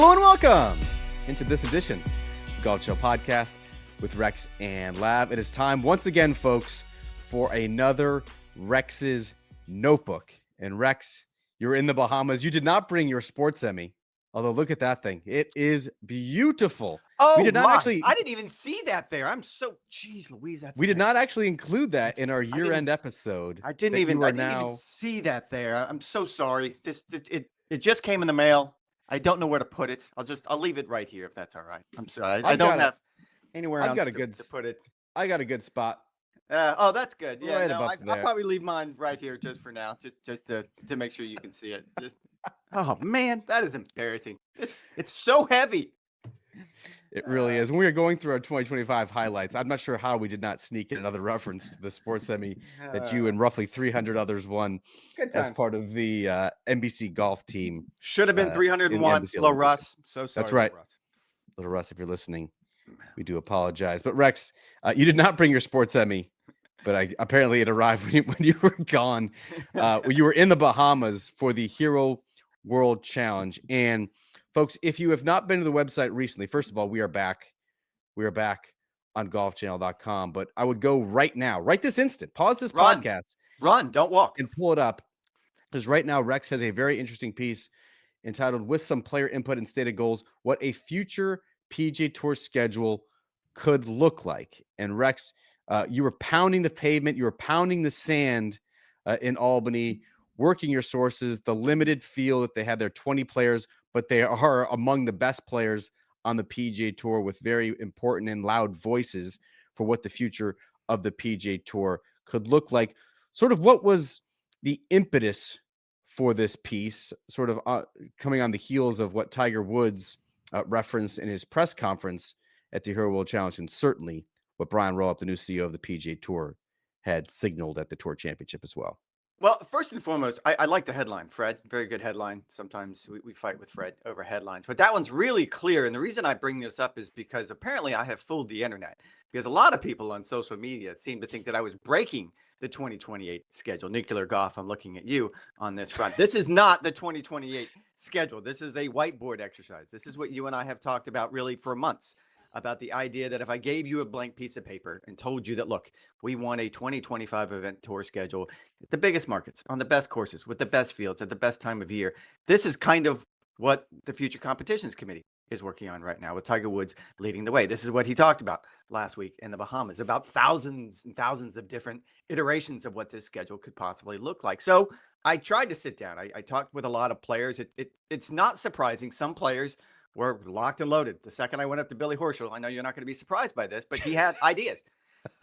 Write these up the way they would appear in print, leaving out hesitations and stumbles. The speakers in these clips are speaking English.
Hello and welcome into this edition of the Golf Show Podcast with Rex and Lav. It is time once again, folks, for another Rex's Notebook. And Rex, you're in the Bahamas. You did not bring your Sports Emmy, although look at that thing. It is beautiful. Oh, we did not actually. I didn't even see that there. Geez Louise, that's We did embarrassing. not actually include that in our year-end episode. I didn't even see that there. I'm so sorry. It just came in the mail. I don't know where to put it. I'll leave it right here if that's all right. I'm sorry. I don't have anywhere else to put it. I got a good spot. Oh, that's good. Yeah, Right no, above there. I'll probably leave mine right here just for now, just to make sure you can see it. Oh man, that is embarrassing. It's so heavy. It really is. When we were going through our 2025 highlights, I'm not sure how we did not sneak in another reference to the Sports Emmy that you and roughly 300 others won as part of the NBC golf team. Should have been 301. Little Russ. So sorry. That's right. Little Russ, if you're listening, we do apologize. But Rex, you did not bring your Sports Emmy, but apparently it arrived when you were gone. You were in the Bahamas for the Hero World Challenge. And folks, if you have not been to the website recently, first of all, we are back. We are back on golfchannel.com. But I would go right now, right this instant, pause this podcast. Run, don't walk. And pull it up. Because right now, Rex has a very interesting piece entitled, with some player input and stated goals, what a future PGA Tour schedule could look like. And Rex, you were pounding the pavement. You were pounding the sand in Albany, working your sources, the limited field that they had there, 20 players, but they are among the best players on the PGA Tour with very important and loud voices for what the future of the PGA Tour could look like. Sort of what was the impetus for this piece, sort of coming on the heels of what Tiger Woods referenced in his press conference at the Hero World Challenge, and certainly what Brian Roebuck, the new CEO of the PGA Tour, had signaled at the Tour Championship as well. Well, first and foremost, I like the headline, Fred. Very good headline. Sometimes we fight with Fred over headlines, but that one's really clear. And the reason I bring this up is because apparently I have fooled the internet, because a lot of people on social media seem to think that I was breaking the 2028 schedule. Nuclear Golf, I'm looking at you on this front. This is not the 2028 schedule. This is a whiteboard exercise. This is what you and I have talked about really for months, about the idea that if I gave you a blank piece of paper and told you that, look, we want a 2025 event tour schedule at the biggest markets, on the best courses, with the best fields, at the best time of year. This is kind of what the Future Competitions Committee is working on right now, with Tiger Woods leading the way. This is what he talked about last week in the Bahamas, about thousands and thousands of different iterations of what this schedule could possibly look like. So I tried to sit down. I talked with a lot of players. It's not surprising. Some players were locked and loaded. The second I went up to Billy Horschel, I know you're not going to be surprised by this, but he had ideas.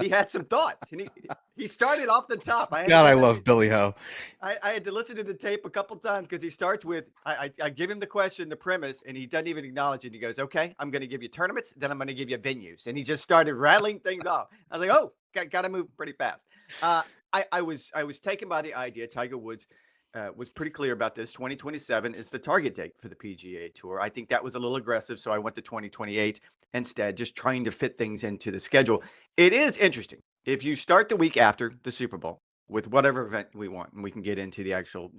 He had some thoughts, and he started off the top. I love Billy Ho. I had to listen to the tape a couple times, because he starts with, I give him the question, the premise, and he doesn't even acknowledge it. He goes, okay, I'm going to give you tournaments, then I'm going to give you venues. And he just started rattling things off. I was like, oh, got to move pretty fast. I was taken by the idea. Tiger Woods was pretty clear about this. 2027 is the target date for the PGA Tour. I think that was a little aggressive, so I went to 2028 instead, just trying to fit things into the schedule. It is interesting. If you start the week after the Super Bowl with whatever event we want, and we can get into the actual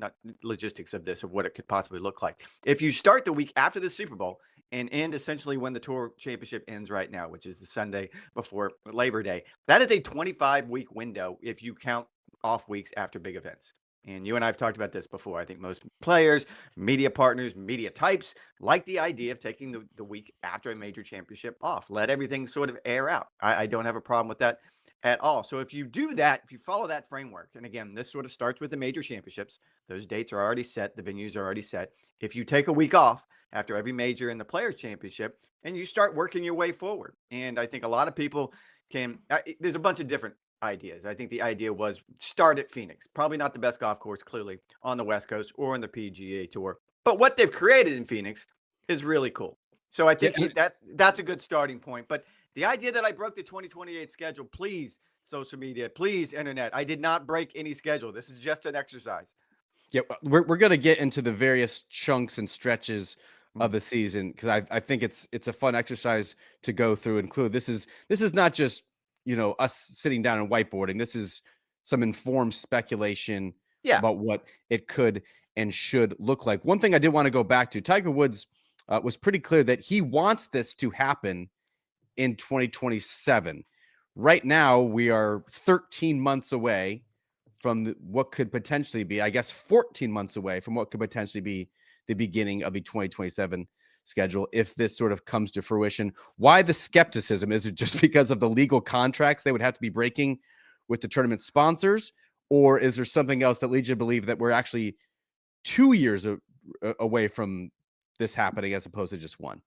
logistics of this, of what it could possibly look like. If you start the week after the Super Bowl and end essentially when the Tour Championship ends right now, which is the Sunday before Labor Day, that is a 25-week window if you count off weeks after big events. And you and I have talked about this before. I think most players, media partners, media types like the idea of taking the week after a major championship off. Let everything sort of air out. I don't have a problem with that at all. So if you do that, if you follow that framework, and again, this sort of starts with the major championships. Those dates are already set. The venues are already set. If you take a week off after every major and the Players' Championship, and you start working your way forward. And I think a lot of people can, there's a bunch of different ideas. I think the idea was start at Phoenix, probably not the best golf course, clearly, on the West Coast or on the PGA Tour. But what they've created in Phoenix is really cool. So I think that's a good starting point. But the idea that I broke the 2028 schedule, please, social media, please, internet, I did not break any schedule. This is just an exercise. Yeah, we're going to get into the various chunks and stretches of the season, because I think it's a fun exercise to go through and include. This is not just, us sitting down and whiteboarding. This is some informed speculation about what it could and should look like. One thing I did want to go back to, Tiger Woods was pretty clear that he wants this to happen in 2027. Right now, we are 13 months away from what could potentially be, I guess, 14 months away from what could potentially be the beginning of the 2027 schedule if this sort of comes to fruition. Why the skepticism? Is it just because of the legal contracts they would have to be breaking with the tournament sponsors, or is there something else that leads you to believe that we're actually 2 years away from this happening as opposed to just one?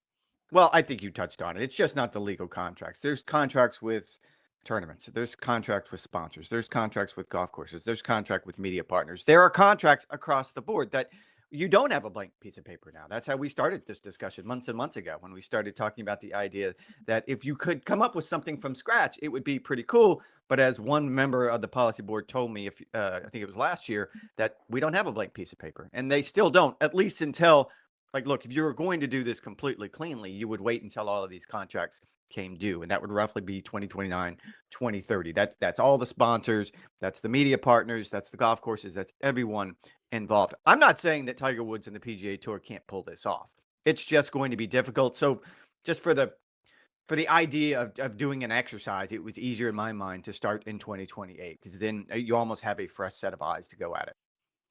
Well, I think you touched on it. It's just not the legal contracts. There's contracts with tournaments. There's contracts with sponsors. There's contracts with golf courses. There's contract with media partners. There are contracts across the board that you don't have a blank piece of paper now. That's how we started this discussion months and months ago when we started talking about the idea that if you could come up with something from scratch, it would be pretty cool. But as one member of the policy board told me, if I think it was last year, that we don't have a blank piece of paper, and they still don't, at least until like, look, if you were going to do this completely cleanly, you would wait until all of these contracts came due, and that would roughly be 2029, 2030. That's all the sponsors, that's the media partners, that's the golf courses, that's everyone involved. I'm not saying that Tiger Woods and the PGA Tour can't pull this off. It's just going to be difficult. So just for the idea of doing an exercise, it was easier in my mind to start in 2028 because then you almost have a fresh set of eyes to go at it.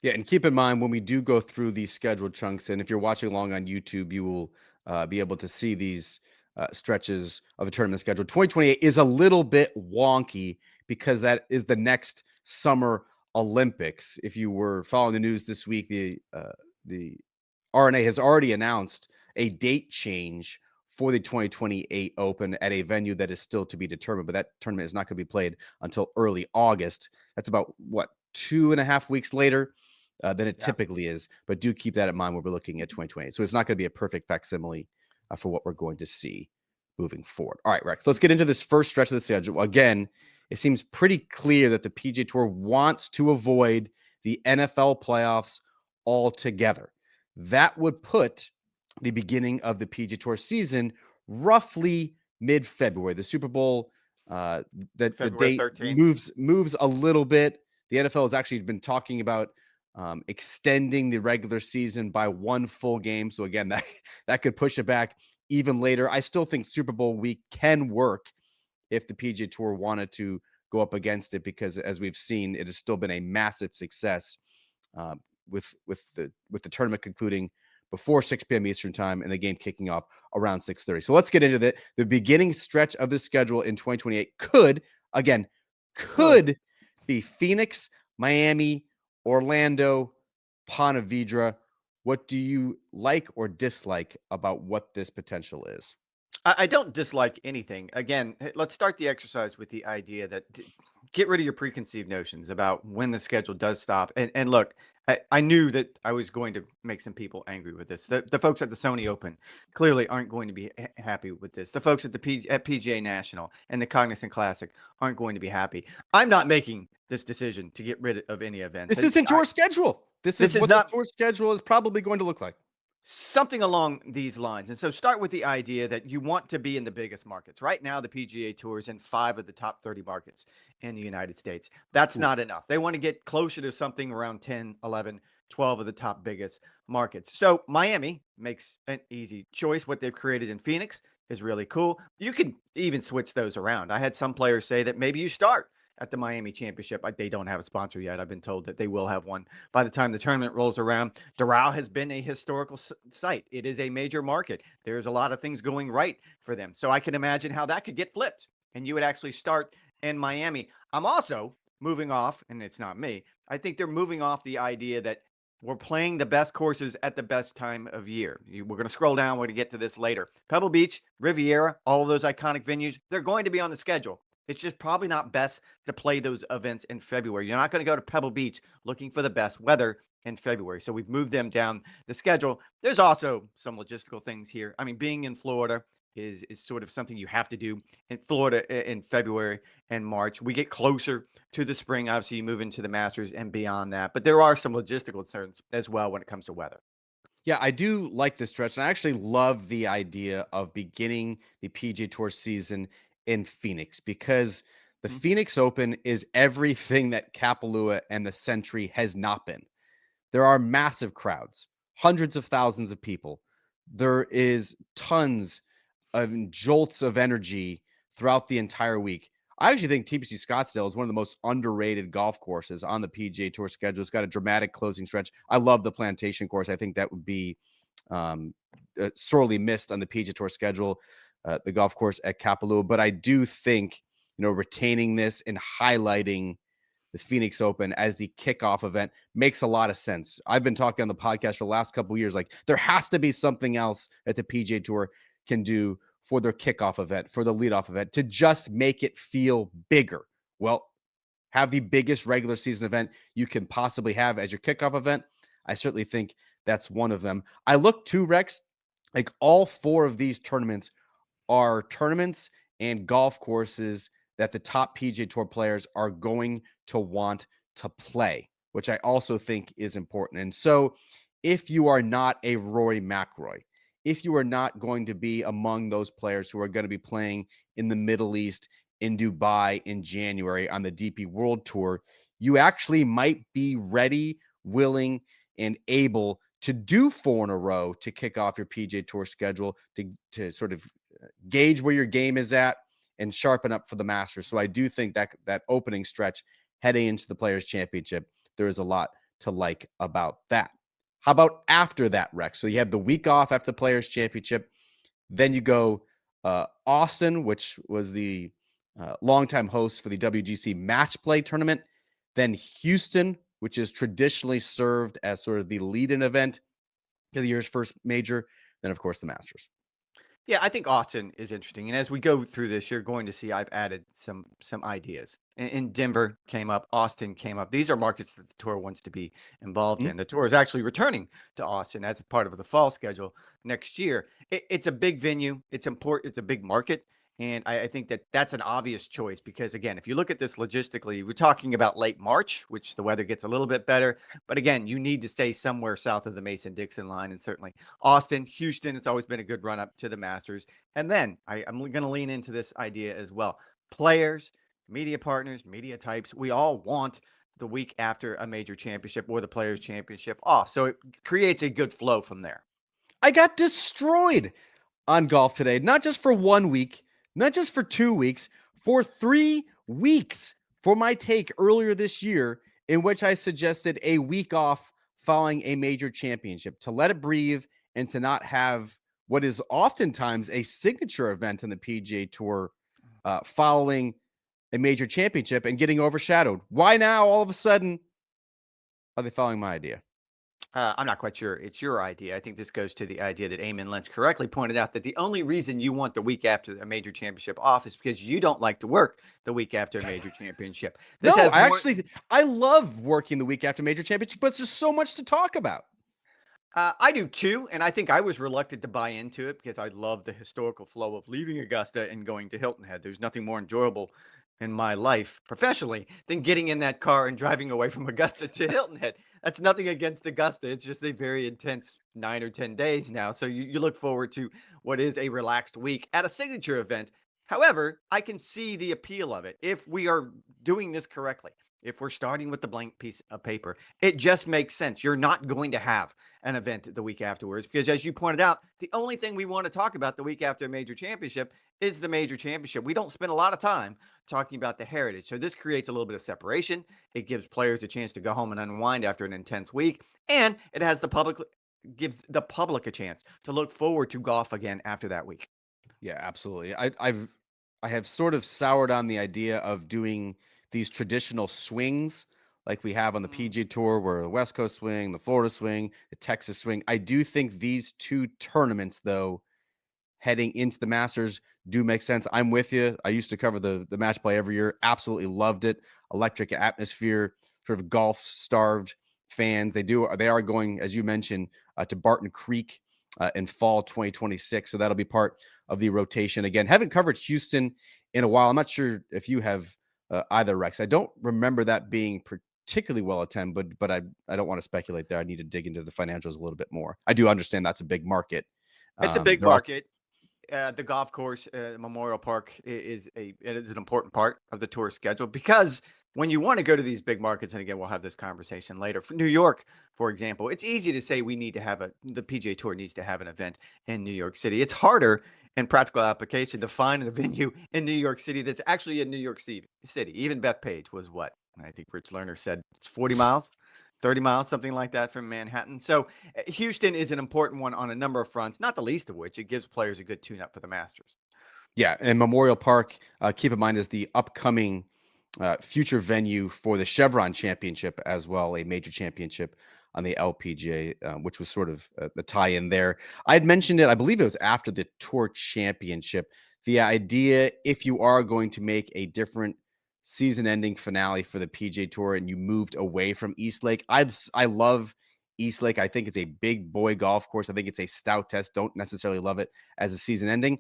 Yeah, and keep in mind when we do go through these scheduled chunks, and if you're watching along on YouTube, you will be able to see these stretches of a tournament schedule. 2028 is a little bit wonky because that is the next Summer Olympics. If you were following the news this week, the RNA has already announced a date change for the 2028 Open at a venue that is still to be determined, but that tournament is not going to be played until early August. That's about, what, 2.5 weeks later than it typically is. But do keep that in mind when we're looking at 2028. So it's not going to be a perfect facsimile for what we're going to see moving forward. All right, Rex, let's get into this first stretch of the schedule. Again, it seems pretty clear that the PGA Tour wants to avoid the NFL playoffs altogether. That would put the beginning of the PGA Tour season roughly mid-February. The Super Bowl, the date 13th. moves a little bit. The NFL has actually been talking about extending the regular season by one full game. So again, that could push it back even later. I still think Super Bowl week can work if the PGA Tour wanted to go up against it, because as we've seen, it has still been a massive success with the tournament concluding before 6 p.m. Eastern time and the game kicking off around 6:30. So let's get into that. The beginning stretch of the schedule in 2028 could be Phoenix, Miami, Orlando, Ponte Vedra. What do you like or dislike about what this potential is? I don't dislike anything. Again, let's start the exercise with the idea that get rid of your preconceived notions about when the schedule does stop. And look, I knew that I was going to make some people angry with this. The folks at the Sony Open clearly aren't going to be happy with this. The folks at at PGA National and the Cognizant Classic aren't going to be happy. I'm not making this decision to get rid of any events. This isn't your schedule. This is what the tour schedule is probably going to look like. Something along these lines. And so start with the idea that you want to be in the biggest markets. Right now, the PGA Tour is in 5 of the top 30 markets in the United States. That's not enough. They want to get closer to something around 10, 11, 12 of the top biggest markets. So Miami makes an easy choice. What they've created in Phoenix is really cool. You can even switch those around. I had some players say that maybe you start at the Miami Championship. They don't have a sponsor yet. I've been told that they will have one by the time the tournament rolls around. Doral has been a historical site. It is a major market. There's a lot of things going right for them. So I can imagine how that could get flipped and you would actually start in Miami. I'm also moving off, and it's not me, I think they're moving off the idea that we're playing the best courses at the best time of year. We're going to scroll down. We're going to get to this later. Pebble Beach, Riviera, all of those iconic venues, they're going to be on the schedule. It's just probably not best to play those events in February. You're not going to go to Pebble Beach looking for the best weather in February. So we've moved them down the schedule. There's also some logistical things here. I mean, being in Florida is sort of something you have to do in Florida in February and March. We get closer to the spring. Obviously, you move into the Masters and beyond that. But there are some logistical concerns as well when it comes to weather. Yeah, I do like this stretch. And I actually love the idea of beginning the PGA Tour season in Phoenix, because the Phoenix Open is everything that Kapalua and the Century has not been. There are massive crowds, hundreds of thousands of people. there is tons of jolts of energy throughout the entire week. I actually think TPC Scottsdale is one of the most underrated golf courses on the PGA Tour schedule. It's got a dramatic closing stretch. I love the Plantation course. I think that would be um, sorely missed on the PGA Tour schedule, the golf course at Kapalua. But I do think, retaining this and highlighting the Phoenix Open as the kickoff event makes a lot of sense. I've been talking on the podcast for the last couple of years, like there has to be something else that the PGA Tour can do for their kickoff event, for the leadoff event, to just make it feel bigger. Well, have the biggest regular season event you can possibly have as your kickoff event. I certainly think that's one of them. I look to Rex, like all four of these tournaments are tournaments and golf courses that the top PGA Tour players are going to want to play, which I also think is important. And so if you are not a Rory McIlroy, if you are not going to be among those players who are going to be playing in the Middle East, in Dubai in January on the DP World Tour, you actually might be ready, willing, and able to do four in a row to kick off your PGA Tour schedule, to sort of gauge where your game is at and sharpen up for the Masters. So I do think that opening stretch heading into the Players Championship, there is a lot to like about that. How about after that, Rex? So you have the week off after the Players Championship. Then you go Austin, which was the longtime host for the WGC Match Play Tournament. Then Houston, which is traditionally served as sort of the lead-in event to the year's first major. Then, of course, the Masters. Yeah, I think Austin is interesting. And as we go through this, you're going to see I've added some ideas. And Denver came up, Austin came up. These are markets that the tour wants to be involved in. The tour is actually returning to Austin as a part of the fall schedule next year. It's a big venue. It's important. It's a big market. And I think that that's an obvious choice because, again, if you look at this logistically, we're talking about late March, which the weather gets a little bit better. But again, you need to stay somewhere south of the Mason-Dixon line. And certainly Austin, Houston, it's always been a good run up to the Masters. And then I'm going to lean into this idea as well. Players, media partners, media types, we all want the week after a major championship or the Players Championship off. So it creates a good flow from there. I got destroyed on golf today, not just for 1 week, not just for 2 weeks, for 3 weeks for my take earlier this year, in which I suggested a week off following a major championship to let it breathe and to not have what is oftentimes a signature event in the PGA Tour following a major championship and getting overshadowed. Why now all of a sudden are they following my idea? I'm not quite sure it's your idea. I think this goes to the idea that Eamon Lynch correctly pointed out that the only reason you want the week after a major championship off is because you don't like to work the week after a major championship. This No, has I more, actually I love working the week after major championship, but there's so much to talk about. I do too, and I think I was reluctant to buy into it because I love the historical flow of leaving Augusta and going to Hilton Head. There's nothing more enjoyable in my life professionally than getting in that car and driving away from Augusta to Hilton Head. That's nothing against Augusta. It's just a very intense 9 or 10 days now. So you look forward to what is a relaxed week at a signature event. However, I can see the appeal of it if we are doing this correctly. If we're starting with the blank piece of paper, it just makes sense. You're not going to have an event the week afterwards because, as you pointed out, the only thing we want to talk about the week after a major championship is the major championship. We don't spend a lot of time talking about the heritage. So this creates a little bit of separation. It gives players a chance to go home and unwind after an intense week, and it has gives the public a chance to look forward to golf again after that week. Yeah, absolutely. I have sort of soured on the idea of doing these traditional swings like we have on the PGA Tour, where the West Coast swing, the Florida swing, the Texas swing. I do think these two tournaments, though, heading into the Masters do make sense. I'm with you. I used to cover the match play every year. Absolutely loved it. Electric atmosphere, sort of golf starved fans. They are going, as you mentioned, to Barton Creek in fall 2026. So that'll be part of the rotation. Again, haven't covered Houston in a while. I'm not sure if you have either, Rex. I don't remember that being particularly well attended, but I don't want to speculate there. I need to dig into the financials a little bit more. I do understand that's a big market. It's a big They're also market. The golf course, Memorial Park, it is an important part of the tour schedule because when you want to go to these big markets, and again, we'll have this conversation later. For New York, for example, it's easy to say the PGA Tour needs to have an event in New York City. It's harder in practical application to find a venue in New York City that's actually in New York City. Even Bethpage was what? I think Rich Lerner said it's 40 miles. 30 miles, something like that from Manhattan. So Houston is an important one on a number of fronts, not the least of which it gives players a good tune-up for the Masters. Yeah, and Memorial Park, keep in mind, is the upcoming future venue for the Chevron Championship as well, a major championship on the LPGA, which was sort of the tie-in there. I had mentioned it, I believe it was after the Tour Championship. The idea, if you are going to make a different season-ending finale for the PGA Tour and you moved away from East Lake, I love East Lake. I think it's a big boy golf course. I think it's a stout test. Don't necessarily love it as a season ending.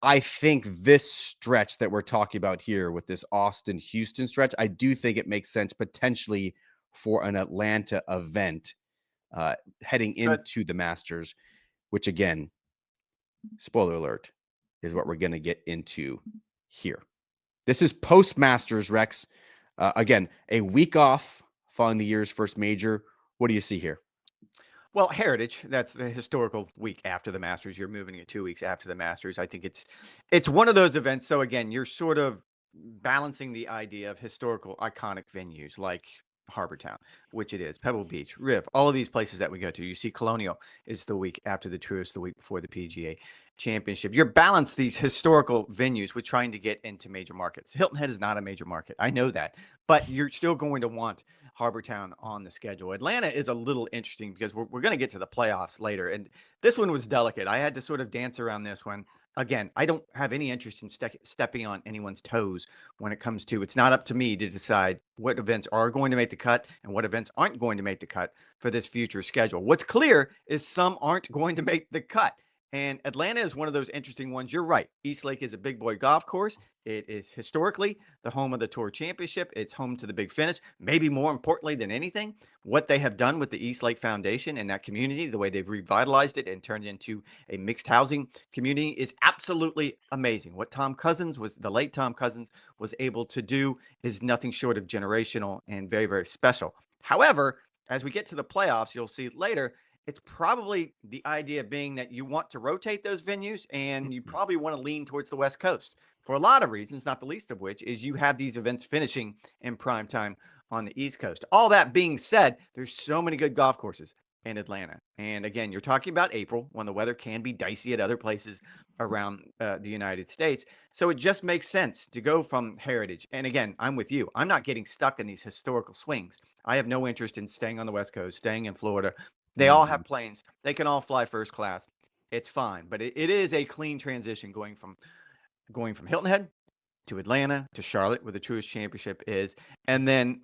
I think this stretch that we're talking about here with this Austin-Houston stretch, I do think it makes sense potentially for an Atlanta event heading Good. into the Masters, which again, spoiler alert, is what we're going to get into here. This is post-Masters, Rex. Again, a week off following the year's first major. What do you see here? Well, Heritage, that's the historical week after the Masters. You're moving it 2 weeks after the Masters. I think it's one of those events. So again, you're sort of balancing the idea of historical iconic venues like Harbor Town, which it is, Pebble Beach, Riv, all of these places that we go to. You see Colonial is the week after the Tour, is the week before the PGA Championship. You're balance these historical venues with trying to get into major markets. Hilton Head is not a major market. I know that, but you're still going to want Harbor Town on the schedule. Atlanta is a little interesting because we're going to get to the playoffs later. And this one was delicate. I had to sort of dance around this one. Again, I don't have any interest in stepping on anyone's toes when it comes to, it's not up to me to decide what events are going to make the cut and what events aren't going to make the cut for this future schedule. What's clear is some aren't going to make the cut. And Atlanta is one of those interesting ones. You're right. East Lake is a big boy golf course. It is historically the home of the Tour Championship. It's home to the Big Finish. Maybe more importantly than anything, what they have done with the East Lake Foundation and that community, the way they've revitalized it and turned it into a mixed housing community is absolutely amazing. What the late Tom Cousins was able to do is nothing short of generational and very, very special. However, as we get to the playoffs, you'll see later, it's probably the idea being that you want to rotate those venues and you probably want to lean towards the West Coast for a lot of reasons, not the least of which is you have these events finishing in prime time on the East Coast. All that being said, there's so many good golf courses in Atlanta. And again, you're talking about April when the weather can be dicey at other places around the United States. So it just makes sense to go from Heritage. And again, I'm with you. I'm not getting stuck in these historical swings. I have no interest in staying on the West Coast, staying in Florida. They all have planes. They can all fly first class. It's fine, but it is a clean transition going from Hilton Head to Atlanta to Charlotte, where the Tourist Championship is, and then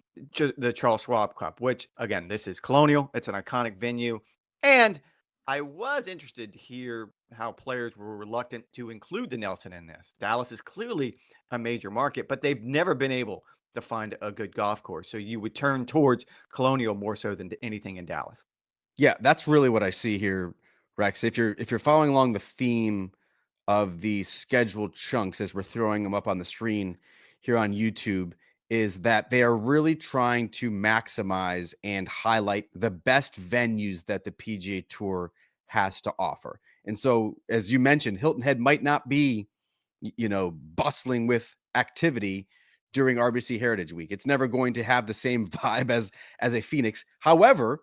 the Charles Schwab Cup, which again, this is Colonial. It's an iconic venue, and I was interested to hear how players were reluctant to include the Nelson in this. Dallas is clearly a major market, but they've never been able to find a good golf course. So you would turn towards Colonial more so than anything in Dallas. Yeah, that's really what I see here, Rex. If you're following along the theme of the scheduled chunks as we're throwing them up on the screen here on YouTube, is that they are really trying to maximize and highlight the best venues that the PGA Tour has to offer. And so, as you mentioned, Hilton Head might not be, bustling with activity during RBC Heritage Week. It's never going to have the same vibe as a Phoenix. However,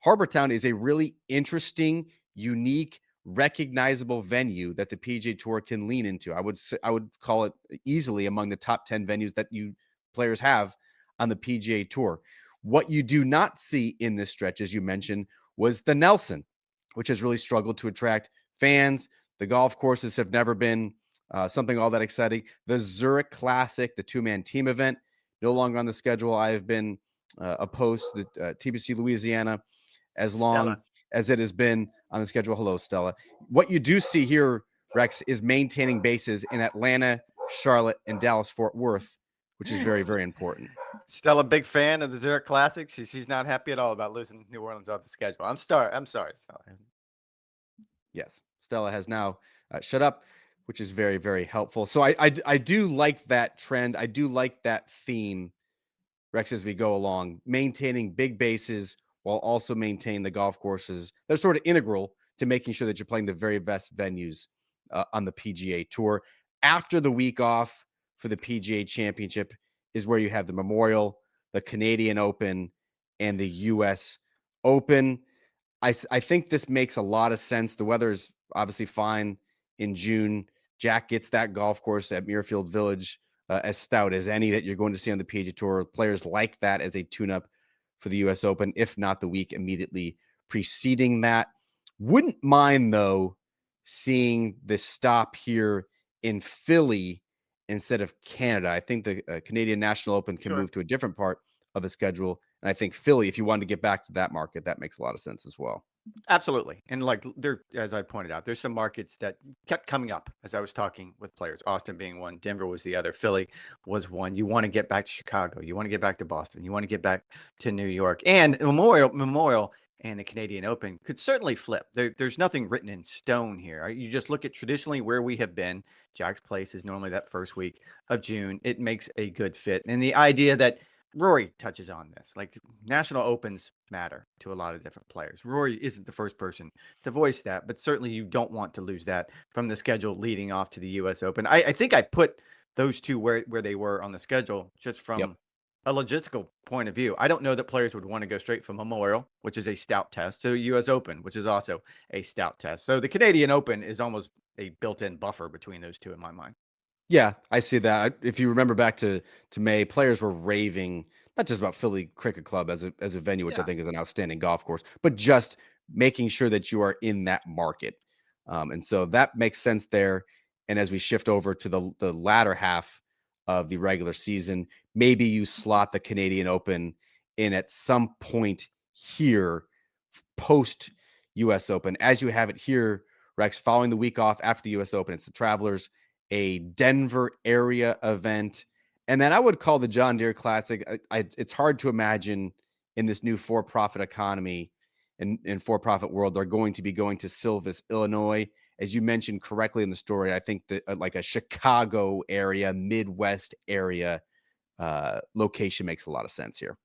Harbor Town is a really interesting, unique, recognizable venue that the PGA Tour can lean into. I would call it easily among the top 10 venues that you players have on the PGA Tour. What you do not see in this stretch, as you mentioned, was the Nelson, which has really struggled to attract fans. The golf courses have never been something all that exciting. The Zurich Classic, the two-man team event, no longer on the schedule. I have been opposed to the TBC Louisiana as long Stella. as it has been on the schedule. Hello, Stella. What you do see here, Rex, is maintaining bases in Atlanta, Charlotte, and Dallas Fort Worth, which is very, very important. Stella, big fan of the Zurich Classic. She's not happy at all about losing New Orleans off the schedule. I'm sorry, Stella. Yes, Stella has now shut up, which is very, very helpful. So I do like that trend. I do like that theme Rex, as we go along, maintaining big bases while also maintaining the golf courses. They're sort of integral to making sure that you're playing the very best venues on the PGA Tour. After the week off for the PGA Championship is where you have the Memorial, the Canadian Open, and the US Open. I think this makes a lot of sense. The weather is obviously fine in June. Jack gets that golf course at Muirfield Village as stout as any that you're going to see on the PGA Tour. Players like that as a tune-up for the US Open, if not the week immediately preceding that. Wouldn't mind, though, seeing the stop here in Philly instead of Canada. I think the Canadian National Open can Sure. move to a different part of the schedule. And I think Philly, if you wanted to get back to that market, that makes a lot of sense as well. Absolutely. And like there, as I pointed out, there's some markets that kept coming up as I was talking with players. Austin being one, Denver was the other, Philly was one. You want to get back to Chicago, you want to get back to Boston, you want to get back to New York. And Memorial and the Canadian Open could certainly flip. There's nothing written in stone here. You just look at traditionally where we have been. Jack's Place is normally that first week of June. It makes a good fit. And the idea that Rory touches on this. Like national opens matter to a lot of different players. Rory isn't the first person to voice that, but certainly you don't want to lose that from the schedule leading off to the US Open. I think I put those two where they were on the schedule just from a logistical point of view. I don't know that players would want to go straight from Memorial, which is a stout test, to US Open, which is also a stout test. So the Canadian Open is almost a built-in buffer between those two in my mind. Yeah, I see that. If you remember back to May, players were raving not just about Philly Cricket Club as a venue, which I Yeah. think is an outstanding golf course, but just making sure that you are in that market. And so that makes sense there. And as we shift over to the latter half of the regular season, maybe you slot the Canadian Open in at some point here post US Open, as you have it here, Rex, following the week off after the US Open. It's the Travelers, a Denver area event. And then I would call the John Deere Classic. It's hard to imagine in this new for-profit economy and for-profit world, they're going to be going to Silvis, Illinois. As you mentioned correctly in the story, I think that like a Chicago area, Midwest area location makes a lot of sense here.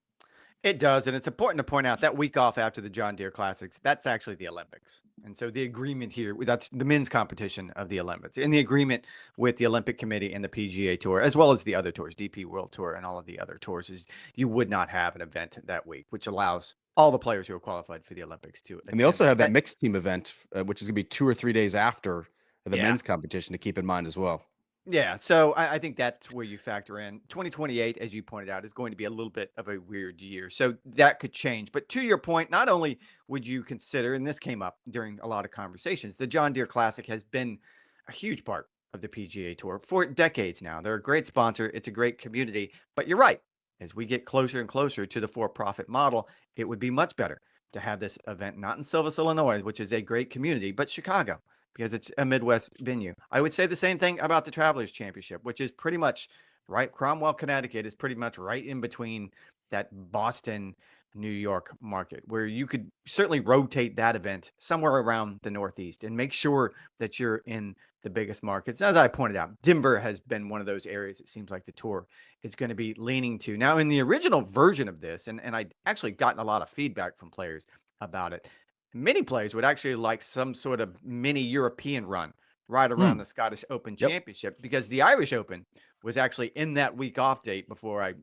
It does, and it's important to point out that week off after the John Deere Classics, that's actually the Olympics. And so the agreement here, that's the men's competition of the Olympics. And the agreement with the Olympic Committee and the PGA Tour, as well as the other tours, DP World Tour and all of the other tours, is you would not have an event that week, which allows all the players who are qualified for the Olympics to And they attend also have that that. mixed team event, which is going to be 2 or 3 days after the Yeah. men's competition to keep in mind as well. Yeah, so I think that's where you factor in 2028, as you pointed out, is going to be a little bit of a weird year. So that could change. But to your point, not only would you consider, and this came up during a lot of conversations, the John Deere Classic has been a huge part of the PGA Tour for decades now. They're a great sponsor, it's a great community. But you're right. As we get closer and closer to the for profit model, it would be much better to have this event not in Silvis, Illinois, which is a great community, but Chicago, because it's a Midwest venue. I would say the same thing about the Travelers Championship, which is pretty much right. Cromwell, Connecticut is pretty much right in between that Boston, New York market, where you could certainly rotate that event somewhere around the Northeast and make sure that you're in the biggest markets. As I pointed out, Denver has been one of those areas it seems like the tour is going to be leaning to. Now, in the original version of this, and I actually gotten a lot of feedback from players about it, many players would actually like some sort of mini European run right around Hmm. the Scottish Open Yep. Championship, because the Irish Open was actually in that week off date before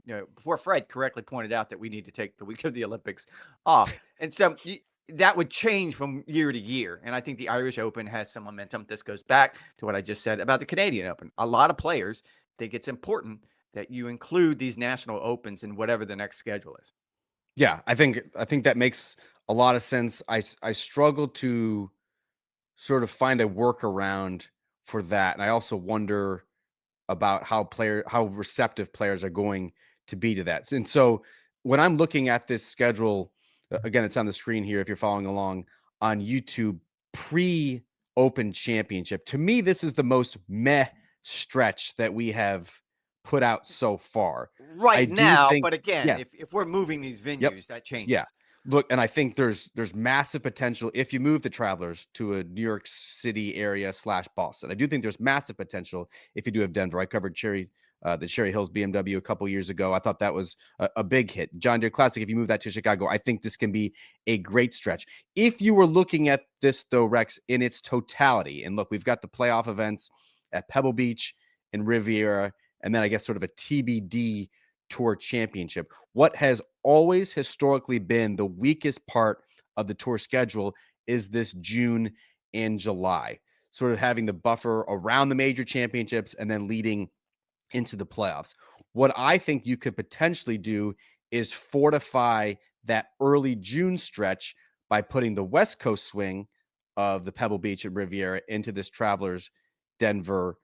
Fred correctly pointed out that we need to take the week of the Olympics off. And so that would change from year to year. And I think the Irish Open has some momentum. This goes back to what I just said about the Canadian Open. A lot of players think it's important that you include these national opens in whatever the next schedule is. Yeah, I think that makes a lot of sense. I struggle to sort of find a workaround for that, and I also wonder about how receptive players are going to be to that. And so when I'm looking at this schedule, again, it's on the screen here if you're following along on YouTube, pre-Open Championship. To me, this is the most meh stretch that we have put out so far. I Right do now, think but again, yes. if we're moving these Yep. venues, that Yeah. changes. Look, and I think there's massive potential if you move the Travelers to a New York City area / Boston. I do think there's massive potential if you do have Denver. I covered Cherry the Cherry Hills BMW a couple years ago. I thought that was a big hit. John Deere Classic, if you move that to Chicago, I think this can be a great stretch. If you were looking at this, though, Rex, in its totality, and look, we've got the playoff events at Pebble Beach and Riviera, and then I guess sort of a TBD Tour Championship. What has always historically been the weakest part of the Tour schedule is this June and July, sort of having the buffer around the major championships and then leading into the playoffs. What I think you could potentially do is fortify that early June stretch by putting the West Coast swing of the Pebble Beach and Riviera into this Travelers Denver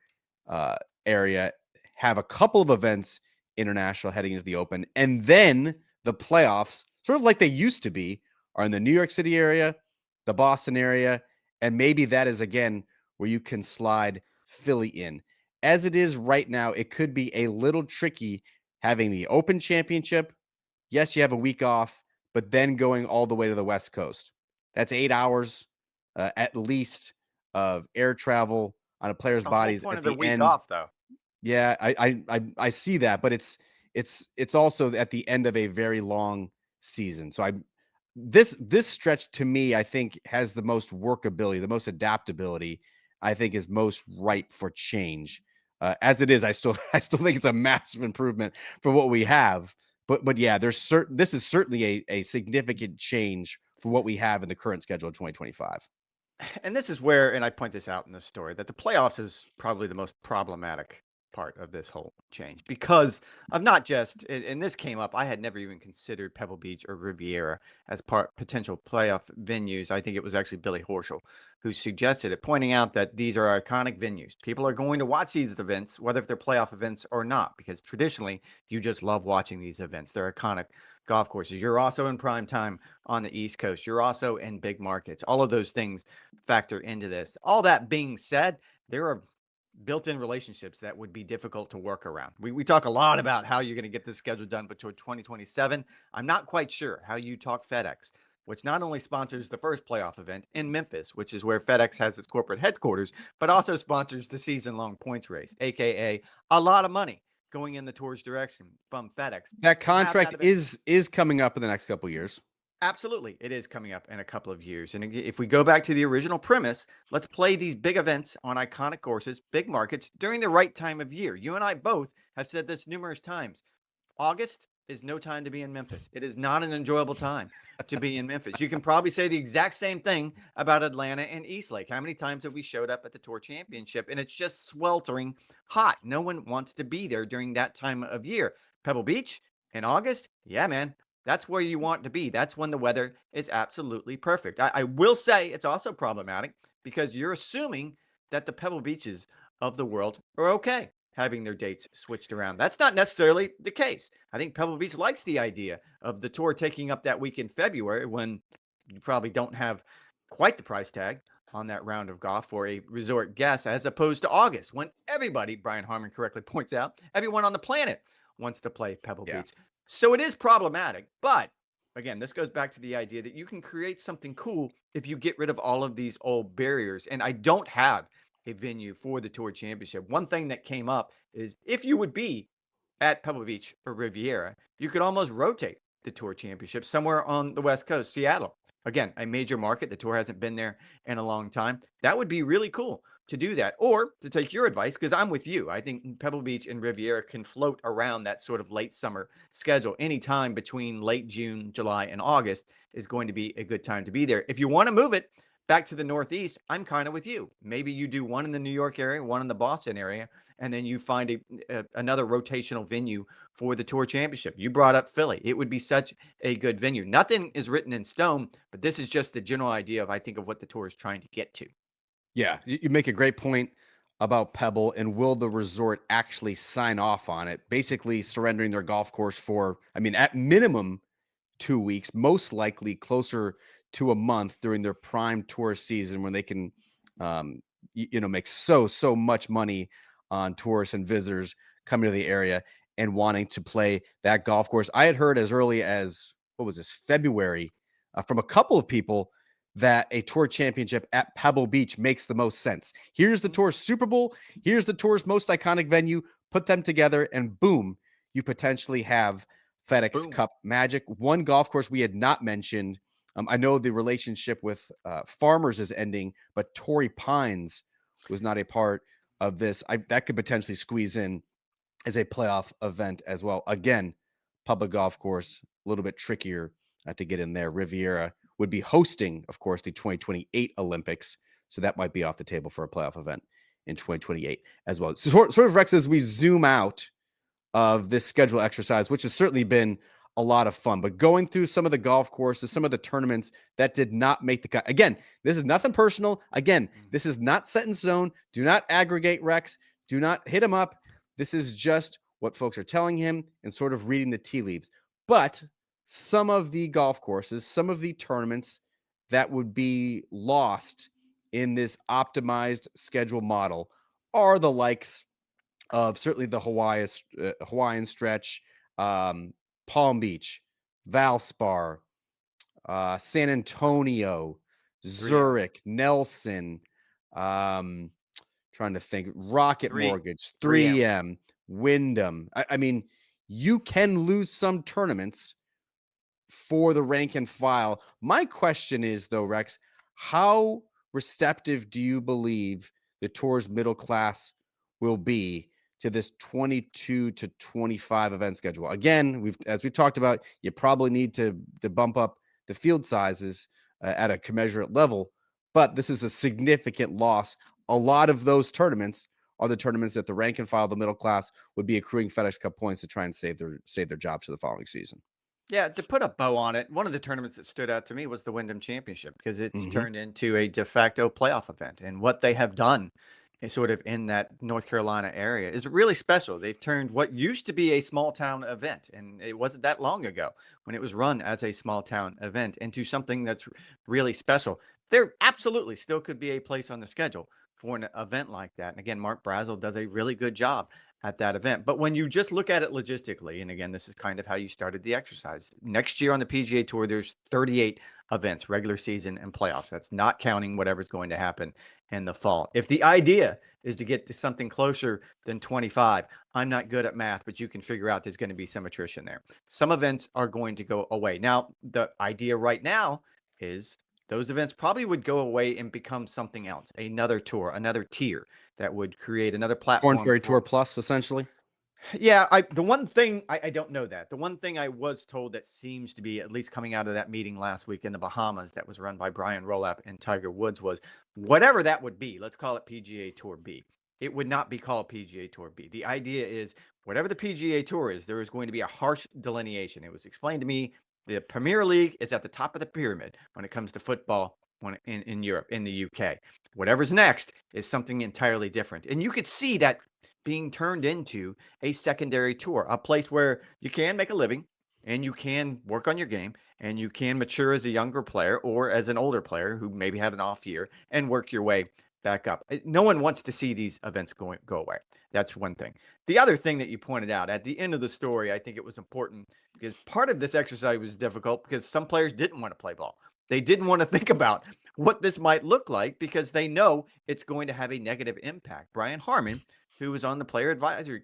area, have a couple of events international heading into the Open, and then the playoffs, sort of like they used to be, are in the New York City area, the Boston area, and maybe that is, again, where you can slide Philly in. As it is right now, it could be a little tricky having the Open Championship. Yes, you have a week off, but then going all the way to the West Coast. That's 8 hours at least of air travel on a player's The whole bodies point at of the the week end. off, though. Yeah, I see that, but it's also at the end of a very long season. So this stretch to me, I think, has the most workability, the most adaptability. I think is most ripe for change. As it is, I still think it's a massive improvement for what we have. But yeah, this is certainly a significant change for what we have in the current schedule of 2025. And this is where, and I point this out in this story, that the playoffs is probably the most problematic part of this whole change because of not just, and this came up, I had never even considered Pebble Beach or Riviera as potential playoff venues. I think it was actually Billy Horschel who suggested it, pointing out that these are iconic venues. People are going to watch these events, whether if they're playoff events or not, because traditionally you just love watching these events. They're iconic golf courses. You're also in prime time on the East Coast. You're also in big markets. All of those things factor into this. All that being said, there are built-in relationships that would be difficult to work around. We talk a lot about how you're going to get this schedule done before 2027. I'm not quite sure how you talk FedEx, which not only sponsors the first playoff event in Memphis, which is where FedEx has its corporate headquarters, but also sponsors the season-long points race, aka a lot of money going in the tour's direction from FedEx. That contract is coming up in the next couple of years. Absolutely. It is coming up in a couple of years. And if we go back to the original premise, let's play these big events on iconic courses, big markets during the right time of year. You and I both have said this numerous times. August is no time to be in Memphis. It is not an enjoyable time to be in Memphis. You can probably say the exact same thing about Atlanta and Eastlake. How many times have we showed up at the Tour Championship and it's just sweltering hot? No one wants to be there during that time of year. Pebble Beach in August? Yeah, man. That's where you want to be. That's when the weather is absolutely perfect. I will say it's also problematic because you're assuming that the Pebble Beaches of the world are okay having their dates switched around. That's not necessarily the case. I think Pebble Beach likes the idea of the tour taking up that week in February when you probably don't have quite the price tag on that round of golf for a resort guest, as opposed to August when everybody, Brian Harmon correctly points out, everyone on the planet wants to play Pebble Beach. So it is problematic, but again, this goes back to the idea that you can create something cool if you get rid of all of these old barriers. And I don't have a venue for the Tour Championship. One thing that came up is if you would be at Pebble Beach or Riviera, you could almost rotate the Tour Championship somewhere on the West Coast, Seattle. Again, a major market. The Tour hasn't been there in a long time. That would be really cool to do that, or to take your advice, because I'm with you. I think Pebble Beach and Riviera can float around that sort of late summer schedule. Anytime between late June, July, and August is going to be a good time to be there. If you want to move it back to the Northeast, I'm kind of with you. Maybe you do one in the New York area, one in the Boston area, and then you find another rotational venue for the Tour Championship. You brought up Philly. It would be such a good venue. Nothing is written in stone, but this is just the general idea of, I think, of what the Tour is trying to get to. Yeah, you make a great point about Pebble, and will the resort actually sign off on it? Basically surrendering their golf course for, I mean, at minimum 2 weeks, most likely closer to a month during their prime tourist season when they can, make so much money on tourists and visitors coming to the area and wanting to play that golf course. I had heard as early as, what was this, February, from a couple of people that a tour championship at Pebble Beach makes the most sense. Here's the tour's Super Bowl. Here's the tour's most iconic venue. put them together, and boom, you potentially have FedEx Boom. Cup magic. One golf course we had not mentioned. I know the relationship with Farmers is ending, but Torrey Pines was not a part of this. That could potentially squeeze in as a playoff event as well. Again, public golf course, a little bit trickier to get in there. Riviera would be hosting, of course, the 2028 Olympics. So that might be off the table for a playoff event in 2028 as well. So sort of, Rex, as we zoom out of this schedule exercise, which has certainly been a lot of fun, but going through some of the golf courses, some of the tournaments that did not make the cut. Again, this is nothing personal. Again, this is not set in stone. Do not aggregate Rex. Do not hit him up. This is just what folks are telling him and sort of reading the tea leaves. But some of the golf courses, some of the tournaments that would be lost in this optimized schedule model are the likes of certainly the Hawaiian stretch, Palm Beach, Valspar, San Antonio, Zurich, Nelson, trying to think, Rocket Mortgage, 3M, Wyndham. I mean, you can lose some tournaments for the rank and file. My question is, though, Rex, how receptive do you believe the tour's middle class will be to this 22 to 25 event schedule? Again, as we talked about, you probably need to bump up the field sizes at a commensurate level, but this is a significant loss. A lot of those tournaments are the tournaments that the rank and file, the middle class, would be accruing FedEx Cup points to try and save their jobs for the following season. Yeah, to put a bow on it, one of the tournaments that stood out to me was the Wyndham Championship because it's turned into a de facto playoff event. And what they have done is sort of in that North Carolina area is really special. They've turned what used to be a small town event, and it wasn't that long ago when it was run as a small town event, into something that's really special. There absolutely still could be a place on the schedule for an event like that. And again, Mark Brazel does a really good job at that event. But when you just look at it logistically, and again, this is kind of how you started the exercise. Next year on the PGA Tour, there's 38 events, regular season and playoffs. That's not counting whatever's going to happen in the fall. If the idea is to get to something closer than 25, I'm not good at math, but you can figure out there's going to be some attrition there. Some events are going to go away. Now, the idea right now is those events probably would go away and become something else, another tour, another tier that would create another platform. Corn Ferry Tour Plus, essentially. Yeah, the one thing I don't know that. The one thing I was told that seems to be at least coming out of that meeting last week in the Bahamas that was run by Brian Rolapp and Tiger Woods was whatever that would be. Let's call it PGA Tour B. It would not be called PGA Tour B. The idea is whatever the PGA Tour is, there is going to be a harsh delineation. It was explained to me the Premier League is at the top of the pyramid when it comes to football in Europe, in the UK. Whatever's next is something entirely different. And you could see that being turned into a secondary tour, a place where you can make a living and you can work on your game and you can mature as a younger player or as an older player who maybe had an off year and work your way back up. No one wants to see these events go away. That's one thing. The other thing that you pointed out at the end of the story, I think it was important because part of this exercise was difficult because some players didn't want to play ball. They didn't want to think about what this might look like because they know it's going to have a negative impact. Brian Harmon, who was on the player advisory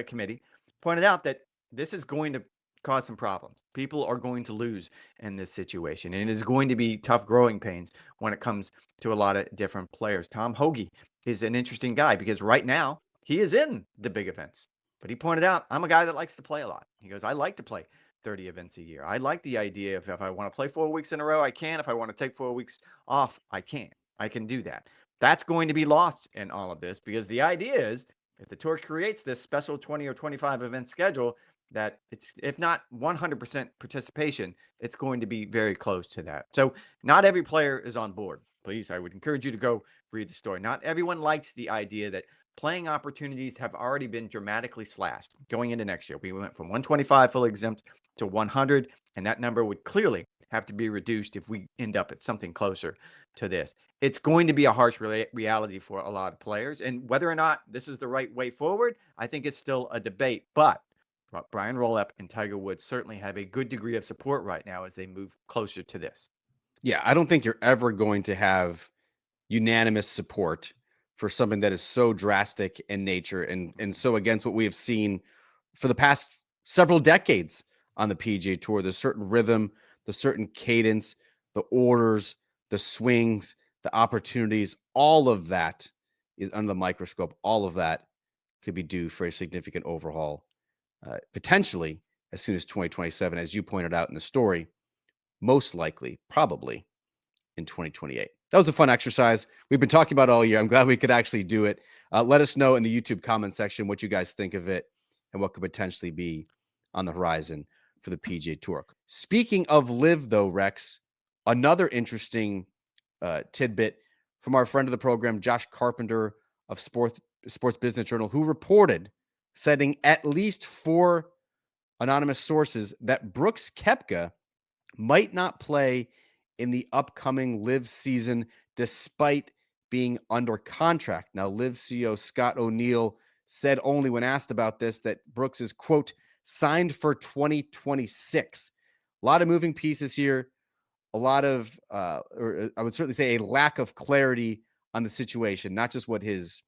committee, pointed out that this is going to cause some problems. People are going to lose in this situation, and it is going to be tough growing pains when it comes to a lot of different players. Tom Hoagie is an interesting guy because right now he is in the big events, but he pointed out, I'm a guy that likes to play a lot. He goes, I like to play 30 events a year. I like the idea of if I want to play 4 weeks in a row, I can. If I want to take 4 weeks off, I can. I can do that. That's going to be lost in all of this because the idea is if the tour creates this special 20 or 25 event schedule, that it's, if not 100% participation, it's going to be very close to that. So not every player is on board. Please, I would encourage you to go read the story. Not everyone likes the idea that playing opportunities have already been dramatically slashed going into next year. We went from 125 fully exempt to 100, and that number would clearly have to be reduced if we end up at something closer to this. It's going to be a harsh reality for a lot of players, and whether or not this is the right way forward, I think it's still a debate. But Brian Rolapp and Tiger Woods certainly have a good degree of support right now as they move closer to this. Yeah, I don't think you're ever going to have unanimous support for something that is so drastic in nature and so against what we have seen for the past several decades on the PGA Tour. There's certain rhythm, the certain cadence, the orders, the swings, the opportunities, all of that is under the microscope. All of that could be due for a significant overhaul, potentially as soon as 2027, as you pointed out in the story, most likely, probably in 2028. That was a fun exercise. We've been talking about all year. I'm glad we could actually do it. Let us know in the YouTube comment section what you guys think of it and what could potentially be on the horizon for the PGA Tour. Speaking of live, though, Rex, another interesting tidbit from our friend of the program, Josh Carpenter of Sports Business Journal, who reported, citing at least 4 anonymous sources, that Brooks Koepka might not play in the upcoming live season despite being under contract. Now, live CEO Scott O'Neill said only when asked about this that Brooks is, quote, signed for 2026. A lot of moving pieces here, a lot of, or I would certainly say a lack of clarity on the situation, not just what his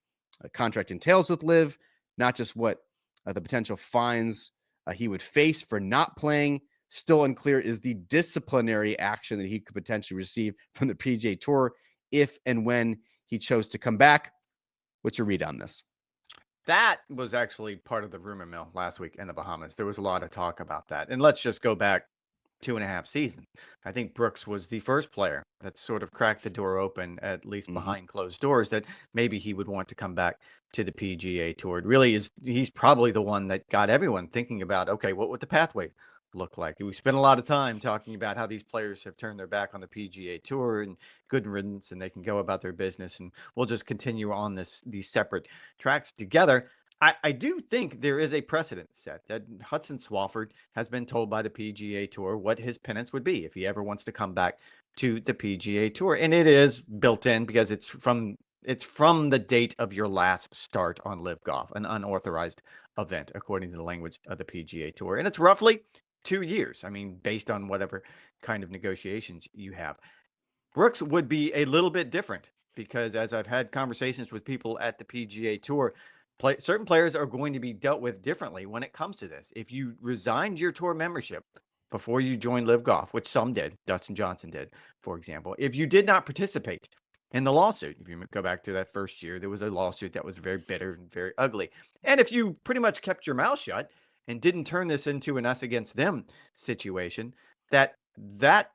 contract entails with live, not just what the potential fines he would face for not playing. Still unclear is the disciplinary action that he could potentially receive from the PGA Tour if and when he chose to come back. What's your read on this? That was actually part of the rumor mill last week in the Bahamas. There was a lot of talk about that. And let's just go back 2.5 seasons. I think Brooks was the first player that sort of cracked the door open, at least behind closed doors, that maybe he would want to come back to the PGA Tour. It really is. He's probably the one that got everyone thinking about, okay, what would the pathway look like? We spent a lot of time talking about how these players have turned their back on the PGA Tour, and good riddance, and they can go about their business, and we'll just continue on these separate tracks together. I do think there is a precedent set that Hudson Swafford has been told by the PGA Tour what his penance would be if he ever wants to come back to the PGA Tour. And it is built in because it's from the date of your last start on Live Golf, an unauthorized event, according to the language of the PGA Tour. And it's roughly 2 years. I mean, based on whatever kind of negotiations you have. Brooks would be a little bit different because as I've had conversations with people at the PGA Tour, certain players are going to be dealt with differently when it comes to this. If you resigned your tour membership before you joined Live Golf, which some did, Dustin Johnson did, for example, if you did not participate in the lawsuit, if you go back to that first year, there was a lawsuit that was very bitter and very ugly. And if you pretty much kept your mouth shut and didn't turn this into an us against them situation, that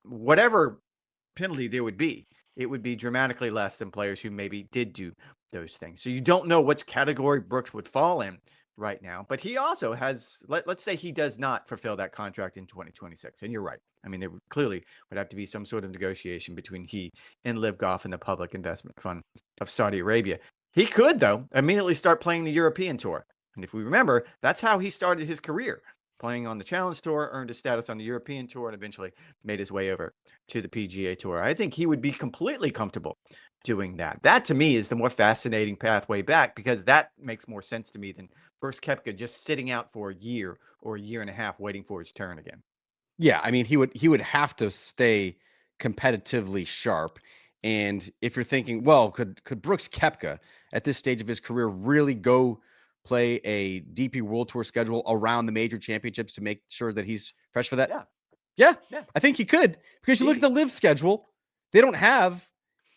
whatever penalty there would be, it would be dramatically less than players who maybe did do those things. So you don't know which category Brooks would fall in right now, but he also has, let's say he does not fulfill that contract in 2026. And you're right. I mean, there clearly would have to be some sort of negotiation between he and Live Golf and the Public Investment Fund of Saudi Arabia. He could, though, immediately start playing the European Tour. And if we remember, that's how he started his career, playing on the Challenge Tour, earned his status on the European Tour, and eventually made his way over to the PGA Tour. I think he would be completely comfortable doing that. That, to me, is the more fascinating pathway back because that makes more sense to me than Brooks Koepka just sitting out for a year or a year and a half waiting for his turn again. Yeah, I mean, he would have to stay competitively sharp. And if you're thinking, well, could Brooks Koepka at this stage of his career really go play a DP World Tour schedule around the major championships to make sure that he's fresh for that? Yeah, I think he could, because you look at the live schedule, they don't have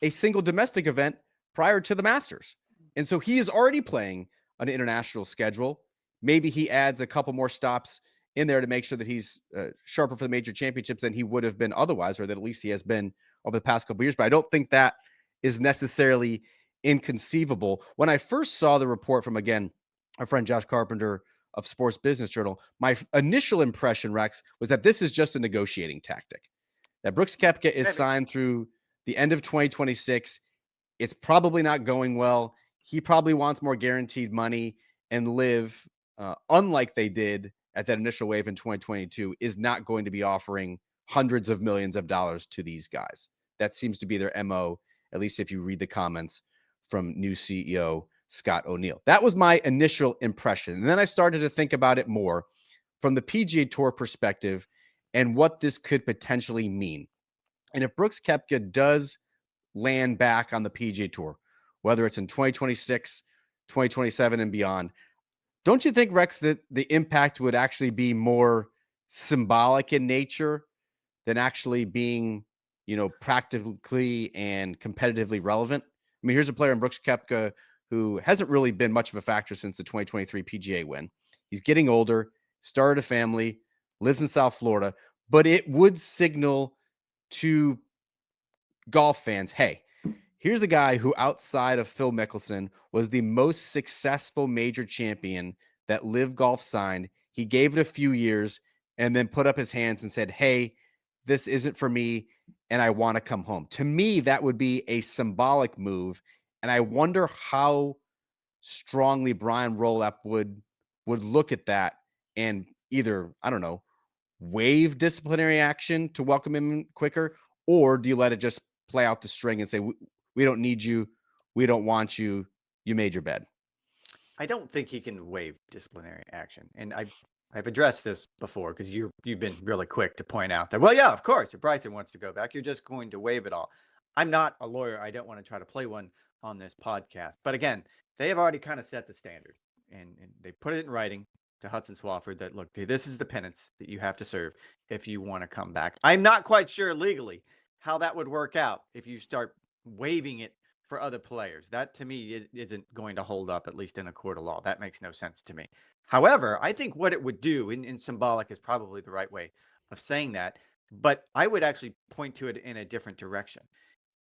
a single domestic event prior to the Masters. And so he is already playing an international schedule. Maybe he adds a couple more stops in there to make sure that he's sharper for the major championships than he would have been otherwise, or that at least he has been over the past couple of years. But I don't think that is necessarily inconceivable. When I first saw the report from, again, our friend Josh Carpenter of Sports Business Journal, my initial impression, Rex, was that this is just a negotiating tactic. That Brooks Koepka is signed through the end of 2026. It's probably not going well. He probably wants more guaranteed money, and live, unlike they did at that initial wave in 2022, is not going to be offering hundreds of millions of dollars to these guys. That seems to be their MO, at least if you read the comments from new CEO Scott O'Neill. That was my initial impression. And then I started to think about it more from the PGA Tour perspective and what this could potentially mean. And if Brooks Koepka does land back on the PGA Tour, whether it's in 2026, 2027, and beyond. Don't you think, Rex, that the impact would actually be more symbolic in nature than actually being, practically and competitively relevant? I mean, here's a player in Brooks Koepka who hasn't really been much of a factor since the 2023 PGA win. He's getting older, started a family, lives in South Florida, but it would signal to golf fans, hey, here's a guy who, outside of Phil Mickelson, was the most successful major champion that Live Golf signed. He gave it a few years and then put up his hands and said, hey, this isn't for me and I want to come home. To me, that would be a symbolic move. And I wonder how strongly Brian Rolap would look at that and either, I don't know, waive disciplinary action to welcome him quicker, or do you let it just play out the string and say, we don't need you, we don't want you, you made your bed? I don't think he can waive disciplinary action. And I've addressed this before because you've been really quick to point out that, well, yeah, of course, if Bryson wants to go back, you're just going to waive it all. I'm not a lawyer. I don't want to try to play one on this podcast. But again, they have already kind of set the standard and they put it in writing to Hudson Swafford that, look, this is the penance that you have to serve if you want to come back. I'm not quite sure legally how that would work out if you start waiving it for other players. That, to me, isn't going to hold up, at least in a court of law. That makes no sense to me. However, I think what it would do, in symbolic is probably the right way of saying that, but I would actually point to it in a different direction.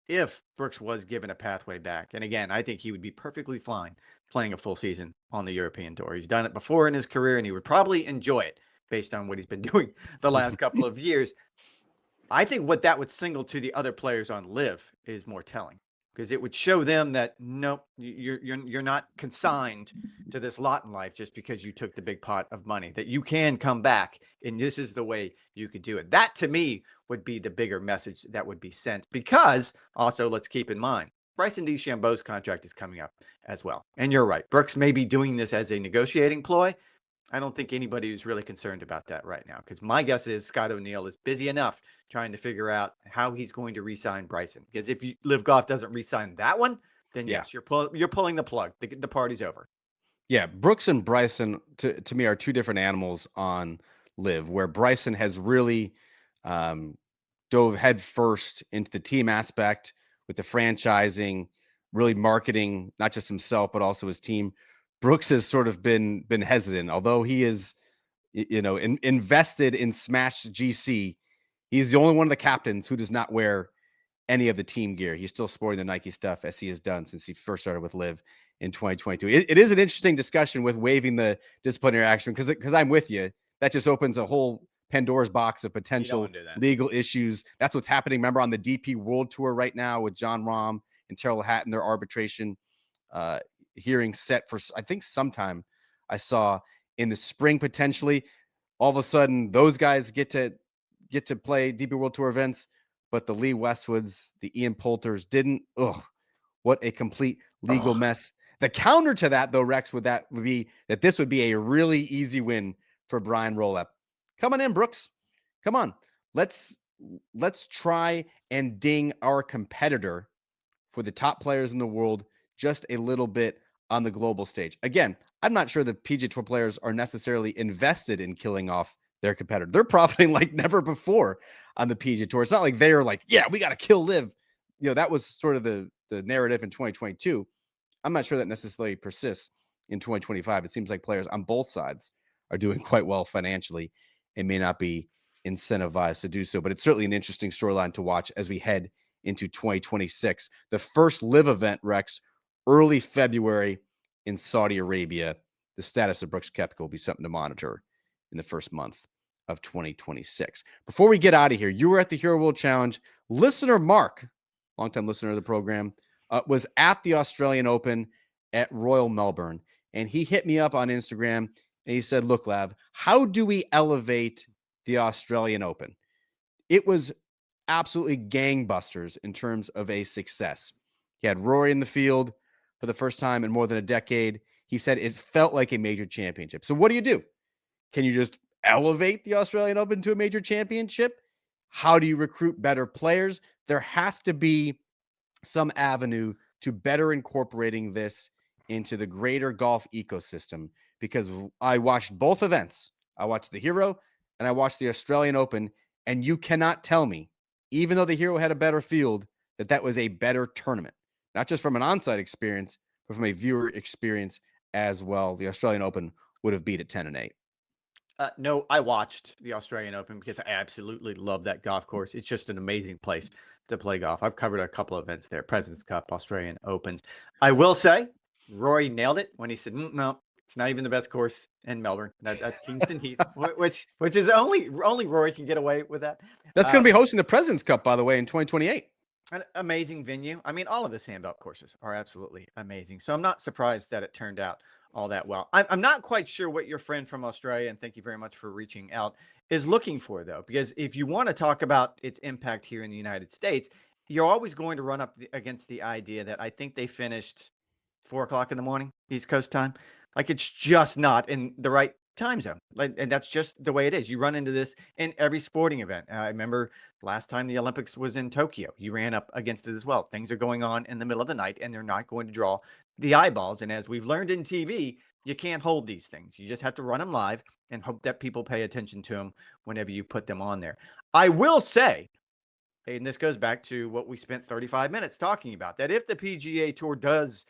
If Brooks was given a pathway back, and again, I think he would be perfectly fine playing a full season on the European Tour. He's done it before in his career, and he would probably enjoy it based on what he's been doing the last couple of years. I think what that would signal to the other players on Live is more telling, because it would show them that, no, you're not consigned to this lot in life just because you took the big pot of money, that you can come back and this is the way you could do it. That, to me, would be the bigger message that would be sent, because also, let's keep in mind, Bryson DeChambeau's contract is coming up as well. And you're right, Brooks may be doing this as a negotiating ploy. I don't think anybody is really concerned about that right now, because my guess is Scott O'Neill is busy enough trying to figure out how he's going to re-sign Bryson. Because if Live Golf doesn't re-sign that one, then yes, you're pulling the plug. The party's over. Yeah, Brooks and Bryson, to me, are two different animals on Live, where Bryson has really dove headfirst into the team aspect with the franchising, really marketing not just himself but also his team. Brooks has sort of been hesitant, although he is, invested in Smash GC. He's the only one of the captains who does not wear any of the team gear. He's still sporting the Nike stuff, as he has done since he first started with Live in 2022. It is an interesting discussion with waiving the disciplinary action, because I'm with you. That just opens a whole Pandora's box of potential legal issues. That's what's happening. Remember, on the DP World Tour right now with John Rahm and Terrell Hatton, their arbitration hearing set for, I think, sometime I saw in the spring potentially. All of a sudden, those guys get to play DP World Tour events, but the Lee Westwoods, the Ian Poulters didn't. Ugh, what a complete legal mess. The counter to that, though, Rex, would be that this would be a really easy win for Brian Rolap. Come on in, Brooks. Come on. Let's try and ding our competitor for the top players in the world just a little bit on the global stage. Again, I'm not sure the PGA Tour players are necessarily invested in killing off their competitor. They're profiting like never before on the PGA Tour. It's not like they're like, yeah, we got to kill Liv. That was sort of the narrative in 2022. I'm not sure that necessarily persists in 2025. It seems like players on both sides are doing quite well financially and may not be incentivized to do so. But it's certainly an interesting storyline to watch as we head into 2026. The first Live event, Rex, early February in Saudi Arabia. The status of Brooks Koepka will be something to monitor in the first month of 2026. Before we get out of here, you were at the Hero World Challenge. Listener Mark, longtime listener of the program, was at the Australian Open at Royal Melbourne, and he hit me up on Instagram and he said, look, Lav, how do we elevate the Australian Open? It was absolutely gangbusters in terms of a success. He had Rory in the field for the first time in more than a decade. He said it felt like a major championship. So what do? Can you just elevate the Australian Open to a major championship? How do you recruit better players? There has to be some avenue to better incorporating this into the greater golf ecosystem, because I watched both events. I watched the Hero and I watched the Australian Open, and you cannot tell me, even though the Hero had a better field, that that was a better tournament, not just from an on-site experience, but from a viewer experience as well. The Australian Open would have beat it 10-8. No, I watched the Australian Open because I absolutely love that golf course. It's just an amazing place to play golf. I've covered a couple of events there, President's Cup, Australian Opens. I will say, Rory nailed it when he said, "No, it's not even the best course in Melbourne. That's Kingston Heath," which is only Rory can get away with that. That's going to be hosting the President's Cup, by the way, in 2028. An amazing venue. I mean, all of the Sandbelt courses are absolutely amazing. So I'm not surprised that it turned out all that well. I'm not quite sure what your friend from Australia, and thank you very much for reaching out, is looking for, though, because if you want to talk about its impact here in the United States, you're always going to run up against the idea that I think they finished 4 o'clock in the morning, East Coast time. Like, it's just not in the right time zone. Like, and that's just the way it is. You run into this in every sporting event. I remember last time the Olympics was in Tokyo, you ran up against it as well. Things are going on in the middle of the night, and they're not going to draw the eyeballs. And as we've learned in TV, you can't hold these things. You just have to run them live and hope that people pay attention to them whenever you put them on there. I will say, and this goes back to what we spent 35 minutes talking about, that if the PGA Tour does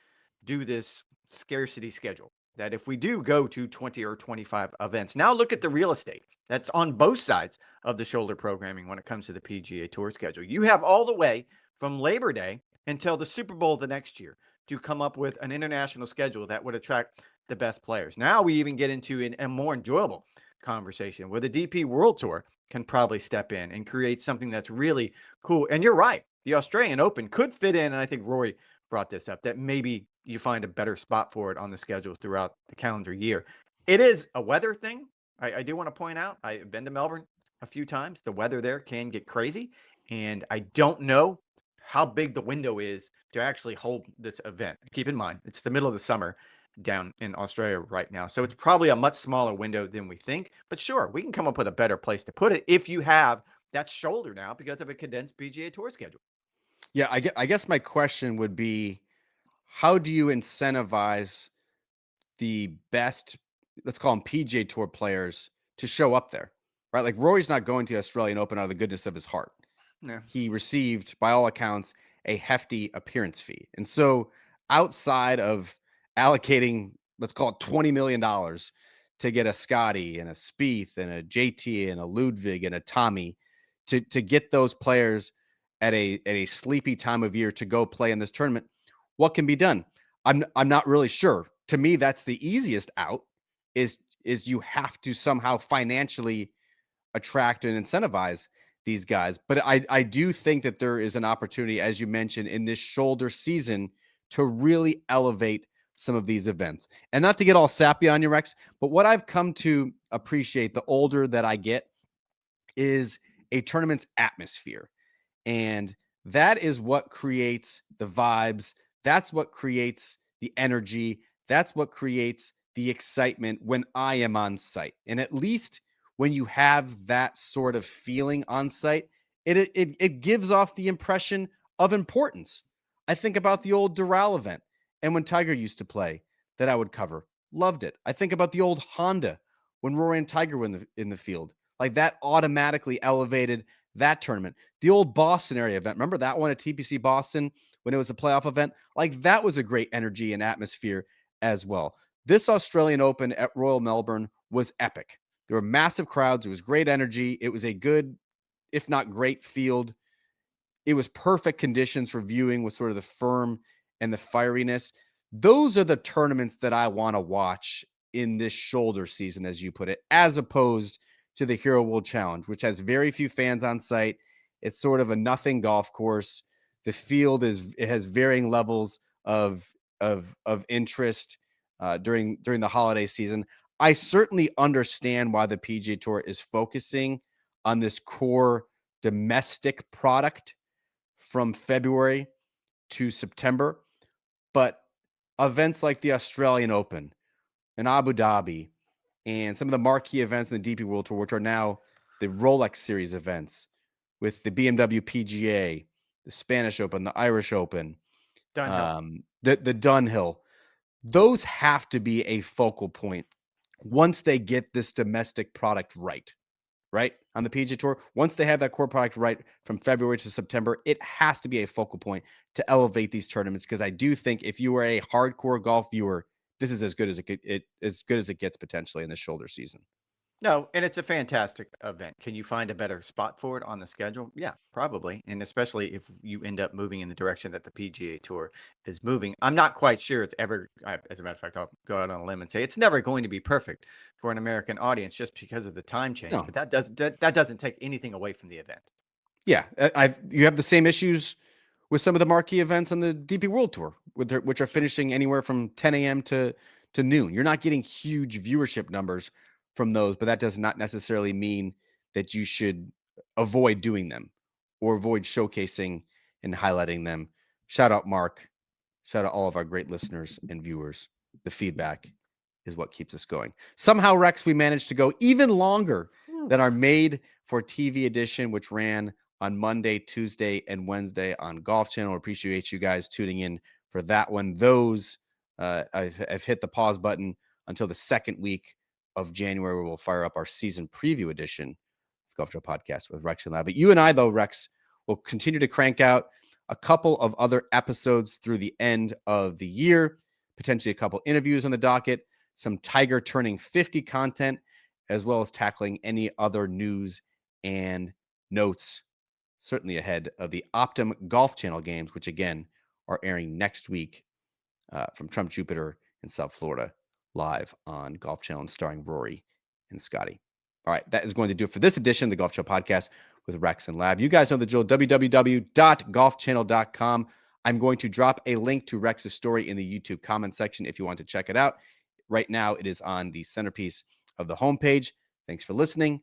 do this scarcity schedule, that if we do go to 20 or 25 events, now look at the real estate that's on both sides of the shoulder programming when it comes to the PGA Tour schedule. You have all the way from Labor Day until the Super Bowl the next year to come up with an international schedule that would attract the best players. Now we even get into a more enjoyable conversation where the DP World Tour can probably step in and create something that's really cool. And you're right, the Australian Open could fit in, and I think Rory brought this up, that maybe you find a better spot for it on the schedule throughout the calendar year. It is a weather thing. I do want to point out, I've been to Melbourne a few times. The weather there can get crazy, and I don't know how big the window is to actually hold this event. Keep in mind, it's the middle of the summer down in Australia right now. So it's probably a much smaller window than we think. But sure, we can come up with a better place to put it if you have that shoulder now because of a condensed PGA Tour schedule. Yeah, I guess my question would be, how do you incentivize the best, let's call them PGA Tour players, to show up there, right? Like, Rory's not going to the Australian Open out of the goodness of his heart. Yeah. He received, by all accounts, a hefty appearance fee. And so outside of allocating, let's call it $20 million to get a Scotty and a Spieth and a JT and a Ludwig and a Tommy, to get those players at a sleepy time of year to go play in this tournament, what can be done? I'm not really sure. To me, that's the easiest out, is you have to somehow financially attract and incentivize these guys. But I do think that there is an opportunity, as you mentioned, in this shoulder season to really elevate some of these events. And not to get all sappy on you, Rex, but what I've come to appreciate the older that I get is a tournament's atmosphere. And that is what creates the vibes. That's what creates the energy. That's what creates the excitement when I am on site. And at least when you have that sort of feeling on site, it gives off the impression of importance. I think about the old Doral event and when Tiger used to play that I would cover. Loved it. I think about the old Honda when Rory and Tiger were in the field. Like, that automatically elevated that tournament. The old Boston area event. Remember that one at TPC Boston when it was a playoff event? Like, that was a great energy and atmosphere as well. This Australian Open at Royal Melbourne was epic. There were massive crowds. It was great energy. It was a good, if not great, field. It was perfect conditions for viewing with sort of the firm and the fieriness. Those are the tournaments that I want to watch in this shoulder season, as you put it, as opposed to the Hero World Challenge, which has very few fans on site. It's sort of a nothing golf course. The field it has varying levels of interest during the holiday season. I certainly understand why the PGA Tour is focusing on this core domestic product from February to September, but events like the Australian Open and Abu Dhabi and some of the marquee events in the DP World Tour, which are now the Rolex Series events with the BMW PGA, the Spanish Open, the Irish Open, Dunhill. The Dunhill. Those have to be a focal point once they get this domestic product right on the PGA Tour. Once they have that core product right from February to September, it has to be a focal point to elevate these tournaments. Because I do think if you are a hardcore golf viewer, this is as good as it gets potentially in the shoulder season. No, and it's a fantastic event. Can you find a better spot for it on the schedule? Yeah, probably. And especially if you end up moving in the direction that the PGA Tour is moving. I'm not quite sure it's ever, as a matter of fact, I'll go out on a limb and say it's never going to be perfect for an American audience just because of the time change. No. But that doesn't take anything away from the event. Yeah, you have the same issues with some of the marquee events on the DP World Tour, which are finishing anywhere from 10 a.m. to noon. You're not getting huge viewership numbers from those, but that does not necessarily mean that you should avoid doing them or avoid showcasing and highlighting them. Shout out Mark. Shout out all of our great listeners and viewers. The feedback is what keeps us going. Somehow, Rex, we managed to go even longer than our made for TV edition, which ran on Monday, Tuesday, and Wednesday on Golf Channel. Appreciate you guys tuning in for that one. Those I've hit the pause button until the second week of January, where we'll fire up our season preview edition of Golf Show Podcast with Rex and Lab. But you and I, though, Rex, will continue to crank out a couple of other episodes through the end of the year, potentially a couple interviews on the docket, some Tiger turning 50 content, as well as tackling any other news and notes, certainly ahead of the Optum Golf Channel games, which again are airing next week from Trump Jupiter in South Florida, live on Golf Channel and starring Rory and Scotty. All right, that is going to do it for this edition of the Golf Show Podcast with Rex and Lab. You guys know the drill, www.golfchannel.com. I'm going to drop a link to Rex's story in the YouTube comment section if you want to check it out. Right now, it is on the centerpiece of the homepage. Thanks for listening.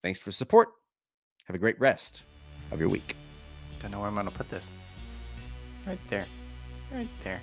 Thanks for support. Have a great rest of your week. Don't know where I'm going to put this. Right there. Right there.